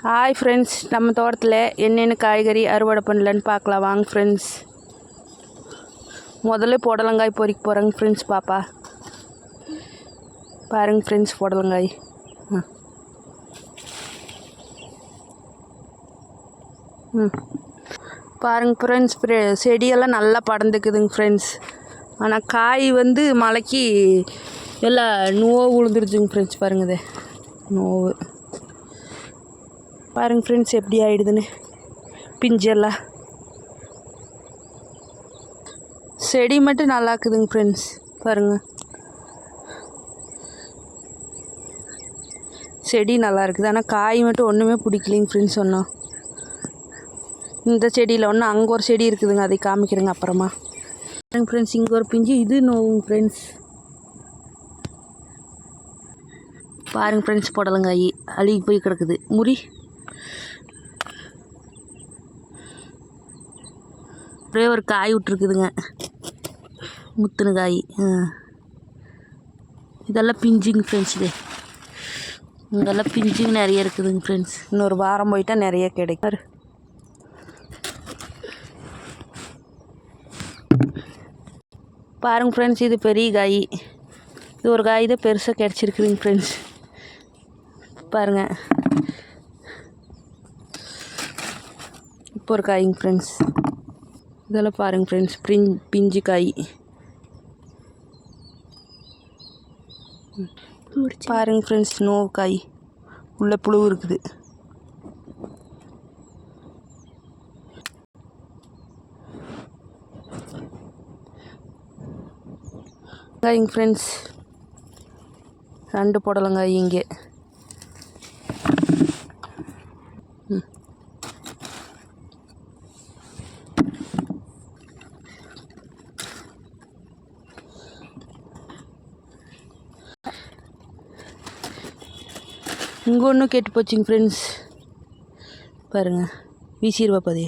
Hi friends, நம்ம தோட்டத்தில் என்னென்ன காய்கறி அறுவடை பண்ணலன்னு பார்க்கலாம் வாங்க ஃப்ரெண்ட்ஸ். முதல்ல புடலங்காய் பொறிக்க போகிறேங்க ஃப்ரெண்ட்ஸ். பாப்பா பாருங்க ஃப்ரெண்ட்ஸ், புடலங்காய் பாருங்க ஃப்ரெண்ட்ஸ், செடியெல்லாம் நல்லா படர்ந்துக்குதுங்க ஃப்ரெண்ட்ஸ். ஆனால் காய் வந்து மழைக்கு எல்லாம் நோவு விழுந்துருச்சுங்க ஃப்ரெண்ட்ஸ். பாருங்க இது நோவு பாருங்க ஃப்ரெண்ட்ஸ் எப்படி ஆகிடுதுன்னு. பிஞ்செல்லாம் செடி மட்டும் நல்லா இருக்குதுங்க ஃப்ரெண்ட்ஸ். பாருங்கள், செடி நல்லா இருக்குது, ஆனால் காய் மட்டும் ஒன்றுமே பிடிக்கலிங்க ஃப்ரெண்ட்ஸ். சொன்னோம் இந்த செடியில் ஒன்று, அங்கே ஒரு செடி இருக்குதுங்க, அதை காமிக்கிறேங்க அப்புறமா. பாருங்க ஃப்ரெண்ட்ஸ், இங்கே ஒரு பிஞ்சு, இது நோவுங்க ஃப்ரெண்ட்ஸ். பாருங்க ஃப்ரெண்ட்ஸ், புடலங்காய் அழுகி போய் கிடக்குது. முறி ஒரே ஒரு காய் விட்டுருக்குதுங்க, முத்துன காய். இதெல்லாம் பிஞ்சுங்க ஃப்ரெண்ட்ஸ். இதெல்லாம் பிஞ்சுங்க நிறைய இருக்குதுங்க ஃப்ரெண்ட்ஸ். இன்னொரு வாரம் போயிட்டால் நிறைய கிடைக்கும். பாருங்க ஃப்ரெண்ட்ஸ், இது பெரிய காய். இது ஒரு காய் தான் பெருசாக கிடச்சிருக்குதுங்க ஃப்ரெண்ட்ஸ். பாருங்கள், இப்போ ஒரு காய்ங்க ஃப்ரெண்ட்ஸ். இதெல்லாம் பாருங்கள் ஃப்ரெண்ட்ஸ், பிஞ்சு காய். பாருங்கள் ஃப்ரெண்ட்ஸ், நோவு காய் உள்ள புழு இருக்குது. காய்ங்க ஃப்ரெண்ட்ஸ், 2 புடலங்காய் இங்கே. இங்கே ஒன்றும் கெட்டு போச்சுங்க ஃப்ரெண்ட்ஸ். பாருங்கள், வீசிடுவா பாதி.